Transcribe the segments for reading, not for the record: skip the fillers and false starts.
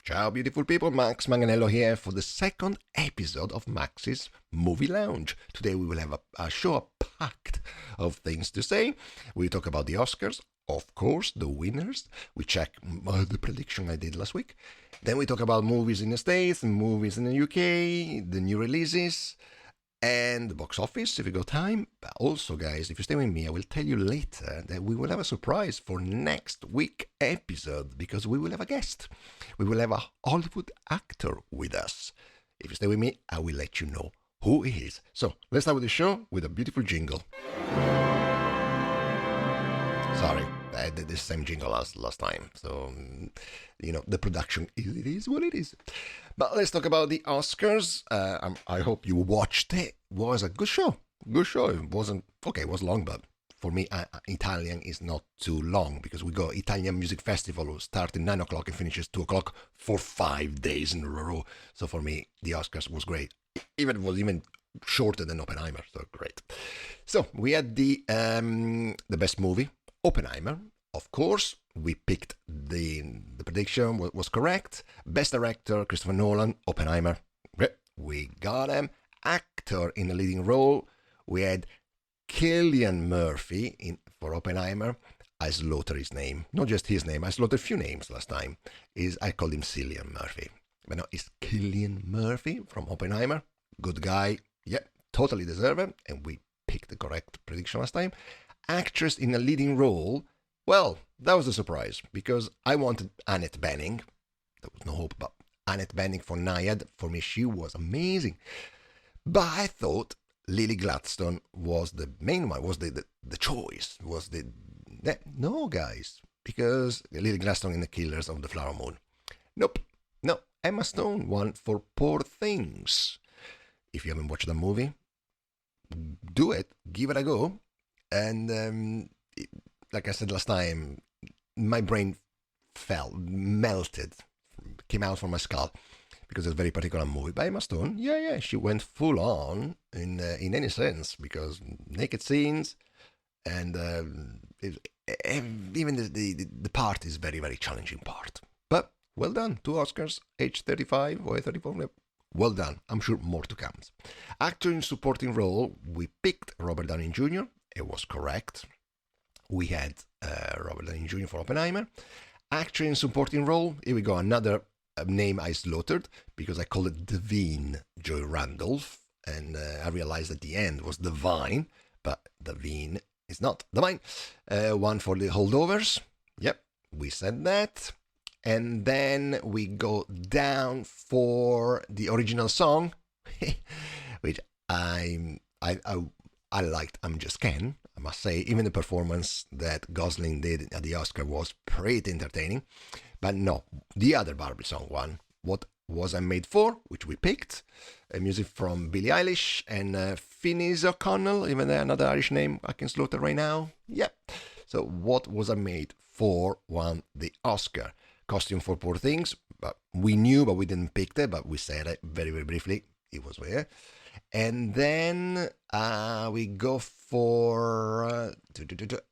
Ciao beautiful people, Max Manganello here for the second episode of Max's Movie Lounge. Today we will have a show packed of things to say. We talk about the Oscars, of course, the winners. We check the prediction I did last week. Then we talk about movies in the States, movies in the UK, the new releases, and the box office if you got time. But also, guys, if you stay with me, I will tell you later that we will have a surprise for next week episode because we will have a guest. We will have a Hollywood actor with us. If you stay with me, I will let you know who he is. So let's start with the show with a beautiful jingle. Sorry, I did the same jingle last time. So, the production is what it is. But let's talk about the Oscars. I hope you watched it. It was a good show. Good show. It wasn't, okay, it was long, but for me, Italian is not too long because we got Italian Music Festival starting 9 o'clock and finishes 2 o'clock for 5 days in a row. So for me, the Oscars was great. It was even shorter than Oppenheimer, so great. So we had the best movie, Oppenheimer. Of course, we picked the prediction was correct. Best director, Christopher Nolan, Oppenheimer. We got him. Actor in a leading role, we had Cillian Murphy for Oppenheimer. I slaughtered his name, not just his name. I slaughtered a few names last time. I called him Cillian Murphy, but no, it's Cillian Murphy from Oppenheimer. Good guy, yeah, totally deserve it, and we picked the correct prediction last time. Actress in a leading role. Well, that was a surprise because I wanted Annette Bening. There was no hope, but Annette Bening for Naiad, for me, she was amazing. But I thought Lily Gladstone was the main one, was the choice, no, guys, because Lily Gladstone in The Killers of the Flower Moon. Nope, no, Emma Stone won for Poor Things. If you haven't watched the movie, do it, give it a go. And like I said last time, my brain melted, came out from my skull because it's a very particular movie by Emma Stone. Yeah, she went full on in any sense because naked scenes and even the part is very, very challenging part. But well done, 2 Oscars, age 35 or 34. Well done. I'm sure more to come. Actor in supporting role, we picked Robert Downey Jr. It was correct. We had Robert Downey Jr. for Oppenheimer. Actor in supporting role, here we go, another name I slaughtered because I called it Devine Joy Randolph, and I realized at the end was Divine, but Devine is not Divine. One for The Holdovers. Yep, we said that. And then we go down for the original song, which I liked. I'm Just Ken. I must say, even the performance that Gosling did at the Oscar was pretty entertaining. But no, the other Barbie song one, What Was I Made For, which we picked, music from Billie Eilish and Finis O'Connell, even another Irish name I can slaughter right now. Yep. So What Was I Made For won the Oscar. Costume for Poor Things, but we knew, but we didn't pick it, but we said it very, very briefly. It was there. And then we go for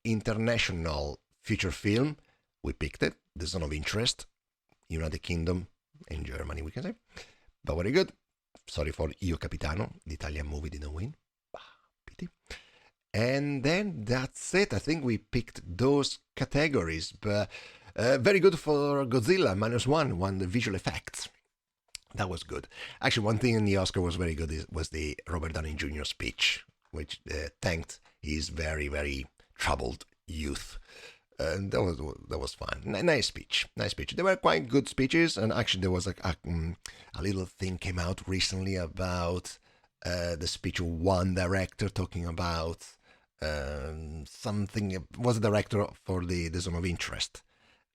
international feature film. We picked it, The Zone of Interest, United Kingdom and Germany, we can say. But very good. Sorry for Io Capitano, the Italian movie didn't win. Pity. And then that's it. I think we picked those categories, but very good for Godzilla, -1, won the visual effects. That was good. Actually, one thing in the Oscar was very good was the Robert Downey Jr. speech, which thanked his very, very troubled youth. And that was fun. Nice speech. They were quite good speeches, and actually there was a little thing came out recently about the speech of one director talking about something. Was a director for the Zone of Interest.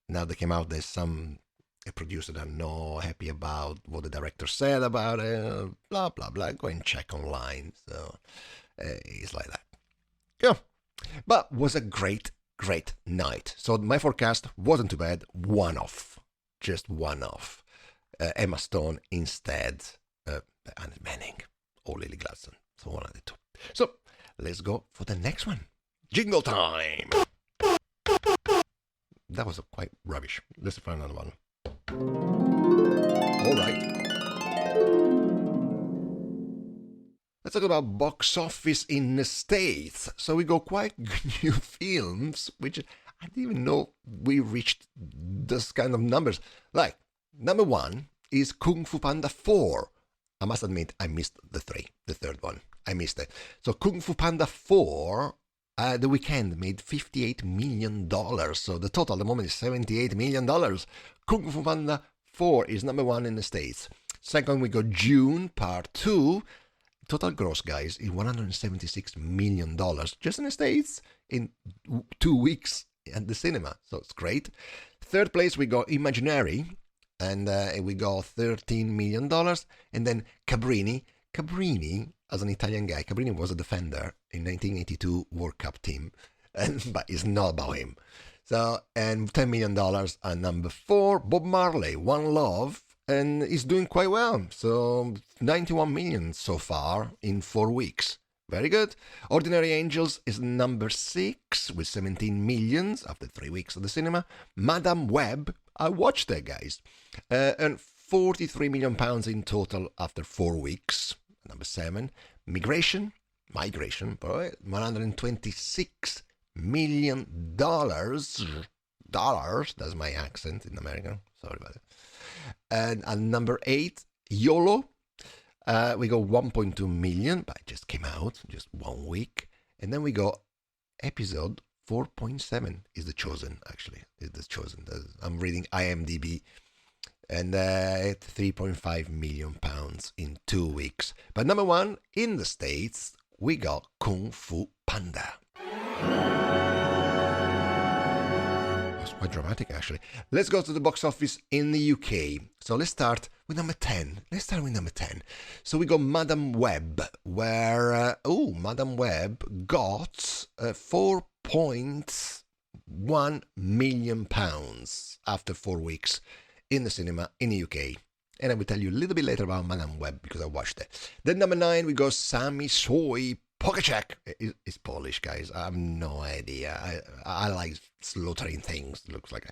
Now they came out. There's some a producer that I'm not happy about what the director said about it, blah, blah, blah. Go and check online. So it's like that. Yeah. But was a great night. So my forecast wasn't too bad. Just one off. Emma Stone instead, Annette Bening or Lily Gladstone. So one of the two. So let's go for the next one. Jingle time. That was quite rubbish. Let's find another one. talk about box office in the States. So we got quite new films, which I didn't even know we reached this kind of numbers. Like, number one is Kung Fu Panda 4. I must admit, I missed the third one. I missed it. So Kung Fu Panda 4, the weekend made $58 million. So the total at the moment is $78 million. Kung Fu Panda 4 is number one in the States. Second, we got June Part 2. Total gross, guys, is $176 million just in the States in 2 weeks at the cinema. So it's great. Third place, we got Imaginary, and we got $13 million. And then Cabrini, as an Italian guy, Cabrini was a defender in 1982 World Cup team, but it's not about him. So, and $10 million. And number 4, Bob Marley, One Love, and he's doing quite well. So 91 million so far in 4 weeks. Very good. Ordinary Angels is number 6 with 17 millions after 3 weeks of the cinema. Madame Web, I watched that, guys, and 43 million pounds in total after 4 weeks. Number 7, Migration, boy, $126 million. Dollars, that's my accent in American. Sorry about it. And number 8, YOLO. We got 1.2 million, but it just came out just 1 week. And then we got episode 4.7 is The Chosen, actually. Is The Chosen. I'm reading IMDb. And 3.5 million pounds in 2 weeks. But number one in the States, we got Kung Fu Panda. That's quite dramatic, actually. Let's go to the box office in the UK. So let's start with number 10. So we got Madame Web, where Madame Web got 4.1 million pounds after 4 weeks in the cinema in the UK. And I will tell you a little bit later about Madame Web because I watched it. Then number 9, we got Sami Soy Pokachek. It's Polish, guys. I have no idea. I like slaughtering things, looks like.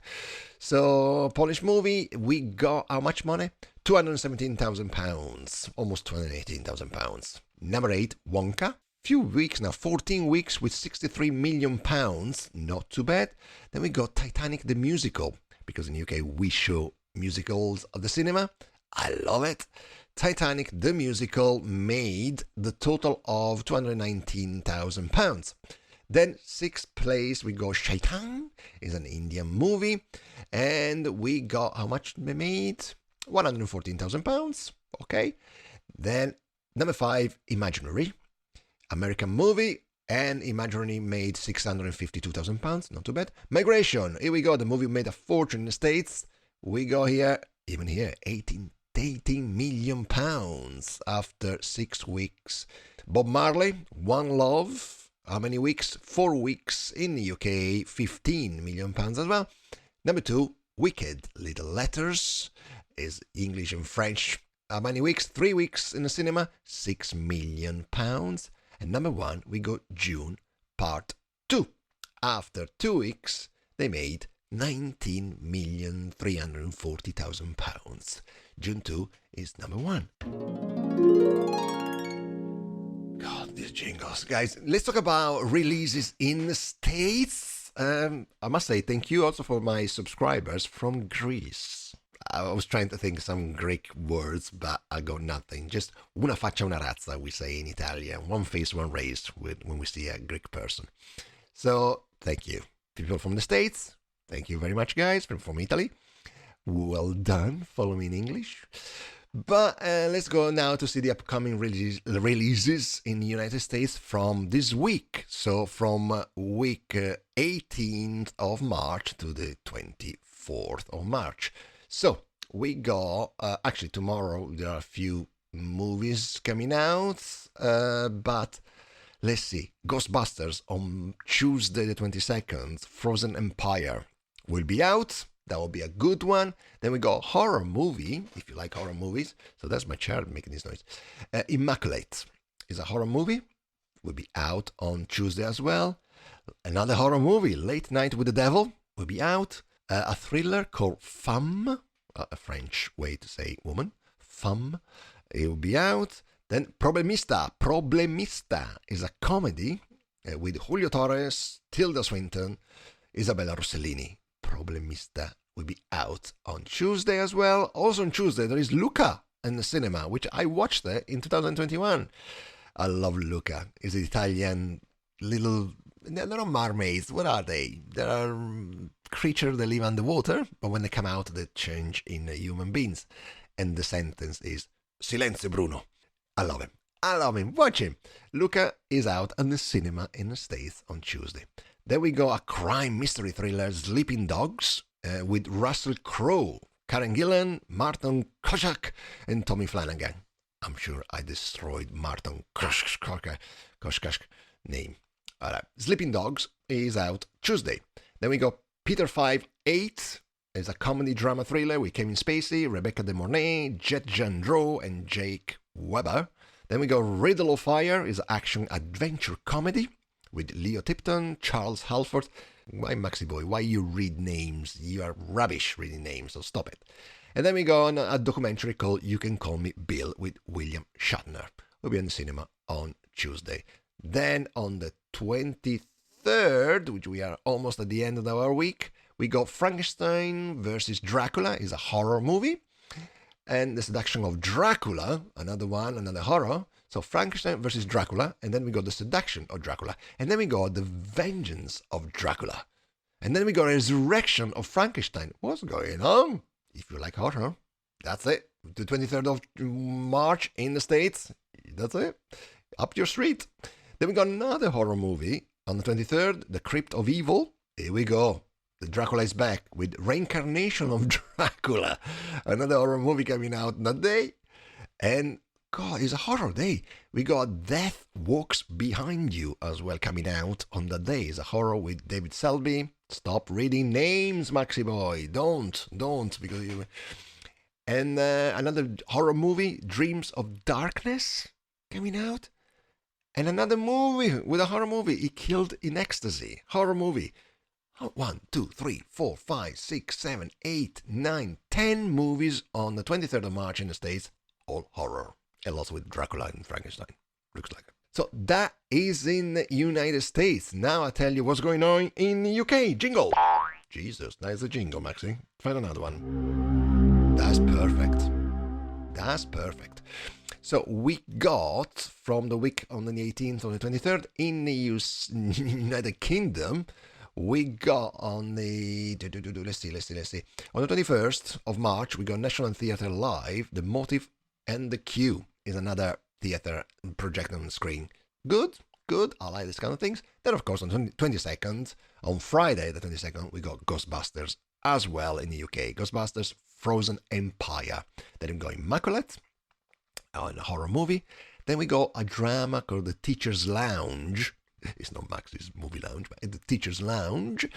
So, Polish movie, we got how much money? £217,000. Almost £218,000. Number 8, Wonka. Few weeks now, 14 weeks with £63 million. Not too bad. Then we got Titanic the Musical, because in the UK we show musicals at the cinema. I love it. Titanic the Musical made the total of £219,000. Then 6th place we go Shaitan, is an Indian movie, and we got how much we made? £114,000. Okay. Then number 5, Imaginary, American movie, and Imaginary made £652,000. Not too bad. Migration, here we go. The movie made a fortune in the States. We go here, even here, 18 million pounds after 6 weeks. Bob Marley, One Love, how many weeks? 4 weeks in the UK, 15 million pounds as well. Number 2, Wicked Little Letters, is English and French. How many weeks? 3 weeks in the cinema, 6 million pounds. And number 1, we got June Part 2. After 2 weeks, they made £19,340,000. June 2 is number 1. God, these jingles. Guys, let's talk about releases in the States. I must say thank you also for my subscribers from Greece. I was trying to think some Greek words, but I got nothing. Just una faccia una razza, we say in Italian. One face, one race when we see a Greek person. So, thank you. People from the States, thank you very much, guys, from Italy. Well done, follow me in English. But let's go now to see the upcoming releases in the United States from this week. So from week 18th of March to the 24th of March. So we got, actually tomorrow there are a few movies coming out, but let's see. Ghostbusters on Tuesday the 22nd, Frozen Empire will be out. That will be a good one. Then we got horror movie, if you like horror movies. So that's my chair making this noise. Immaculate is a horror movie. Will be out on Tuesday as well. Another horror movie, Late Night with the Devil, will be out. A thriller called Femme, a French way to say woman. Femme, it will be out. Then Problemista is a comedy with Julio Torres, Tilda Swinton, Isabella Rossellini. Problemista will be out on Tuesday as well. Also on Tuesday, there is Luca in the cinema, which I watched there in 2021. I love Luca. It's an Italian little... They're not mermaids. What are they? They are creatures that live underwater, but when they come out, they change into human beings. And the sentence is, Silenzio Bruno. I love him. Watch him. Luca is out in the cinema in the States on Tuesday. Then we go a crime mystery thriller, Sleeping Dogs, with Russell Crowe, Karen Gillan, Martin Koschak, and Tommy Flanagan. I'm sure I destroyed Martin Koschak's name. All right. Sleeping Dogs is out Tuesday. Then we go Peter 5-8. It's a comedy drama thriller with Kevin Spacey, Rebecca De Mornay, Jet Jandreau, and Jake Weber. Then we go Riddle of Fire is an action adventure comedy with Leo Tipton, Charles Halford. Why, Maxi Boy, why you read names? You are rubbish reading names, so stop it. And then we go on a documentary called You Can Call Me Bill with William Shatner. We'll be in the cinema on Tuesday. Then on the 23rd, which we are almost at the end of our week, we got Frankenstein versus Dracula. Is a horror movie. And The Seduction of Dracula, another horror. So Frankenstein versus Dracula, and then we got The Seduction of Dracula, and then we got The Vengeance of Dracula, and then we got Resurrection of Frankenstein. What's going on? If you like horror, that's it. The 23rd of March in the States, that's it. Up your street. Then we got another horror movie on the 23rd, The Crypt of Evil. Here we go. The Dracula is back with Reincarnation of Dracula. Another horror movie coming out that day. And God, it's a horror day. We got Death Walks Behind You as well coming out on that day. It's a horror with David Selby. Stop reading names, Maxi Boy. Don't. Because you... And another horror movie, Dreams of Darkness, coming out. And another movie with a horror movie, He Killed in Ecstasy. Horror movie. 1, 2, 3, 4, 5, 6, 7, 8, 9, 10 movies on the 23rd of March in the States. All horror. And also with Dracula and Frankenstein. Looks like it. So that is in the United States. Now I tell you what's going on in the UK. Jingle. Jesus, that is a jingle, Maxi. Find another one. That's perfect. So we got from the week on the 18th or the 23rd in the United Kingdom. We got on the, let's see. On the 21st of March, we got National Theatre Live, The Motive and the Queue is another theatre project on the screen. Good. I like this kind of things. Then, of course, on the 22nd, on Friday the 22nd, we got Ghostbusters as well in the UK. Ghostbusters Frozen Empire. Then we got Immaculate, a horror movie. Then we got a drama called The Teacher's Lounge. It's not Max's movie lounge, but The Teacher's Lounge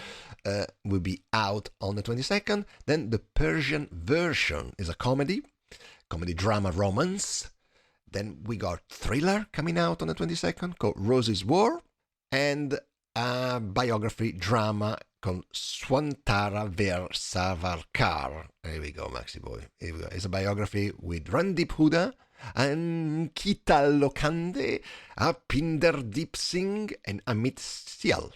will be out on the 22nd. Then The Persian Version is a comedy drama romance. Then we got Thriller coming out on the 22nd called Rose's War, and a biography drama called Swantara Ver Savarkar. Here we go, Maxi Boy. Here we go. It's a biography with Randeep Huda and Kita Lokande, Pinder Deep Singh, and Amit Sial.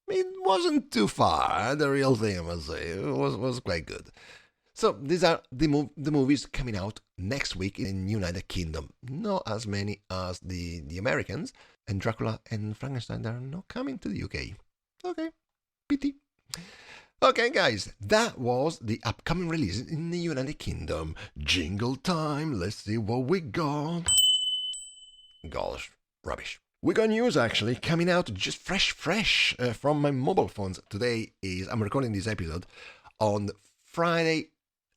It wasn't too far, the real thing, I must say. It was quite good. So these are the movies coming out next week in United Kingdom. Not as many as the Americans. And Dracula and Frankenstein are not coming to the UK. Okay, pity. Okay, guys, that was the upcoming releases in the United Kingdom. Jingle time. Let's see what we got. Gosh, rubbish. We got news actually coming out just fresh from my mobile phones. I'm recording this episode on Friday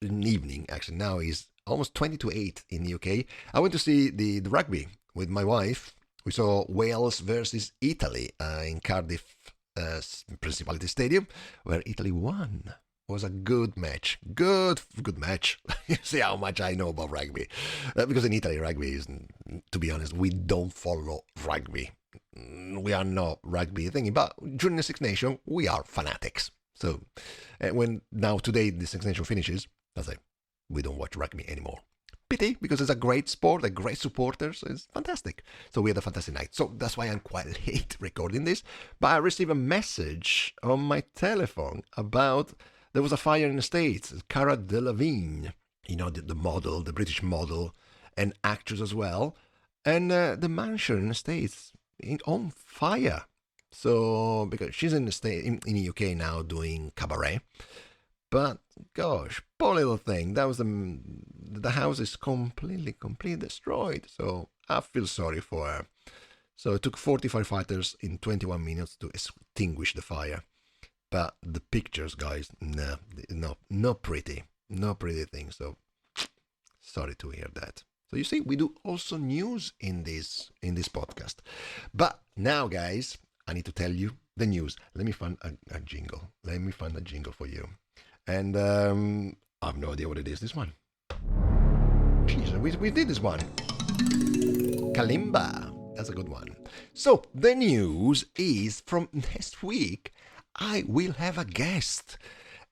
evening. Actually, now is almost 20 to 8 in the UK. I went to see the rugby with my wife. We saw Wales versus Italy in Cardiff Principality Stadium, where Italy won. It was a good match. Good match. You see how much I know about rugby. Because in Italy, rugby is, to be honest, we don't follow rugby. We are not rugby thingy, but during the Six Nations, we are fanatics. So, when now today the Six Nations finishes, that's it. We don't watch rugby anymore. pity because it's a great sport, a great supporters. It's fantastic. So we had a fantastic night. So that's why I'm quite late recording this. But I received a message on my telephone about there was a fire in the States. Cara Delevingne, the model, the British model, and actress as well. And the mansion in the States on fire. So because she's in the UK now doing cabaret. But gosh, poor little thing. That was the house is completely destroyed. So I feel sorry for her. So it took 45 fighters in 21 minutes to extinguish the fire. But the pictures, guys, no pretty thing. So sorry to hear that. So you see, we do also news in this podcast. But now, guys, I need to tell you the news. Let me find a jingle. Let me find a jingle for you. And I have no idea what it is, this one. Jeez, we did this one. Kalimba. That's a good one. So, the news is from next week, I will have a guest.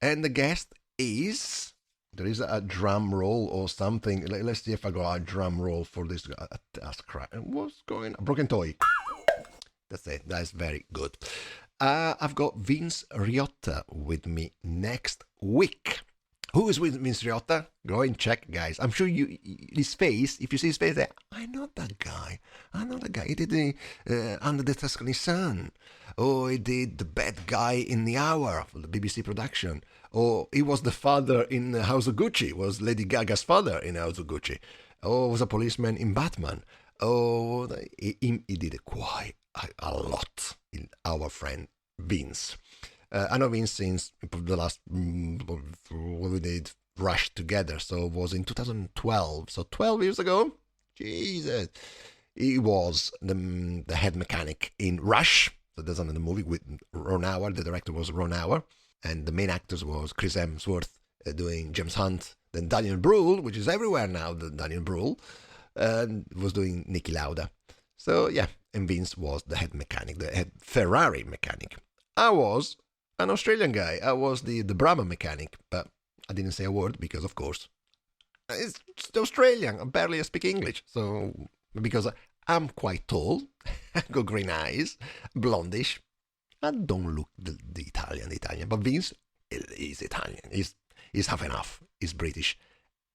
And the guest is... There is a drum roll or something. Let's see if I got a drum roll for this. That's crap. What's going on? A broken toy. That's it. That's very good. I've got Vince Riotta with me next week. Who is with Vince Riotta? Go and check, guys. I'm sure his face, if you see his face, I know that guy. He did the Under the Tuscany Sun. Or he did The Bad Guy in the Hour for the BBC production. Or he was the father in House of Gucci. Was Lady Gaga's father in House of Gucci. Or was a policeman in Batman. Oh, he did quite a lot in our friend Vince. I know Vince since the last what we did Rush together, so it was in 2012. So 12 years ago, Jesus, he was the head mechanic in Rush. So that's another movie with Ron Howard. The director was Ron Howard, and the main actors was Chris Hemsworth doing James Hunt, then Daniel Bruhl, which is everywhere now. Daniel Bruhl was doing Niki Lauda. So yeah, and Vince was the head mechanic, the head Ferrari mechanic. I was an Australian guy. I was the Brabham mechanic, but I didn't say a word because, of course, it's Australian. I barely speak English. So because I'm quite tall, I got green eyes, blondish. I don't look the Italian. But Vince is Italian. He's half and half. He's British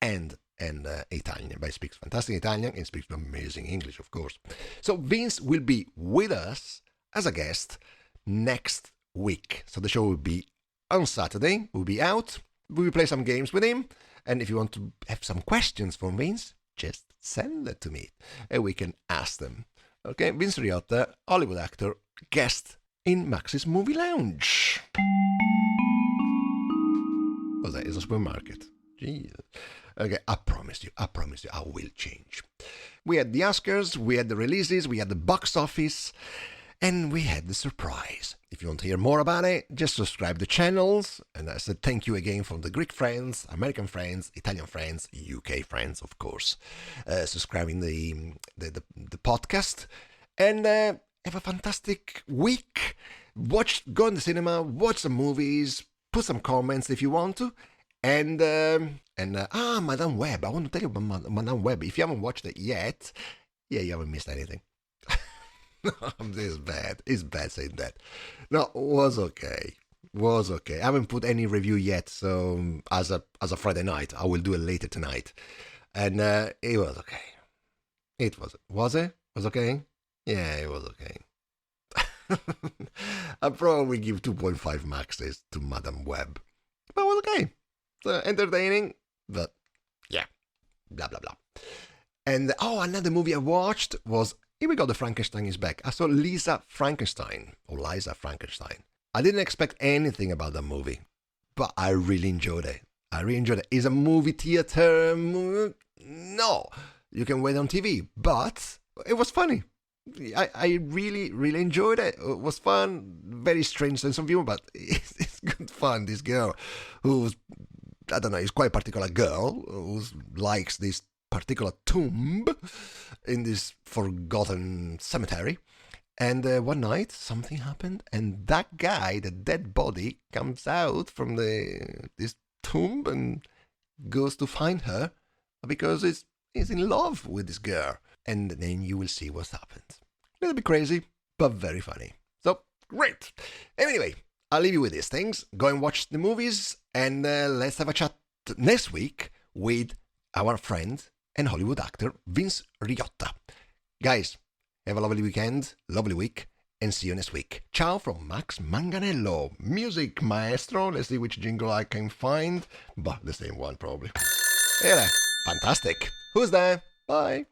and Italian, but he speaks fantastic Italian and speaks amazing English, of course. So Vince will be with us as a guest next week. So the show will be on Saturday. We'll be out. We will play some games with him. And if you want to have some questions for Vince, just send it to me and we can ask them. Okay, Vince Riotta, Hollywood actor, guest in Max's Movie Lounge. What's that? It's a supermarket. Jesus. Okay, I promise you, I will change. We had the Oscars, we had the releases, we had the box office, and we had the surprise. If you want to hear more about it, just subscribe to the channels. And I said thank you again from the Greek friends, American friends, Italian friends, UK friends, of course, subscribing the podcast. And have a fantastic week. Go in the cinema, watch some movies, put some comments if you want to. And Madame Web. I want to tell you about Madame Web. If you haven't watched it yet, yeah, you haven't missed anything. It's bad. It's bad saying that. No, was okay. I haven't put any review yet, so as a Friday night, I will do it later tonight. And it was okay. It was it? Was okay? Yeah, it was okay. I probably give 2.5 maxes to Madame Web. But it was okay. Entertaining, but yeah, blah blah blah. And another movie I watched was Here We Go, The Frankenstein Is Back. I saw Liza Frankenstein. I didn't expect anything about that movie, but I really enjoyed it. It's a movie theater. No, you can wait on TV, but it was funny. I really, really enjoyed it. It was fun. Very strange sense of humor, but it's good fun. This girl who's, I don't know, is quite a particular girl who likes this particular tomb in this forgotten cemetery. And one night, something happened, and that guy, the dead body, comes out from this tomb and goes to find her because it's is in love with this girl. And then you will see what's happened. A little bit crazy, but very funny. So, great. Anyway, I'll leave you with these things. Go and watch the movies, and let's have a chat next week with our friend and Hollywood actor, Vince Riotta. Guys, have a lovely weekend, lovely week, and see you next week. Ciao from Max Manganello, music maestro. Let's see which jingle I can find. But the same one, probably. Hey there. Fantastic. Who's there? Bye.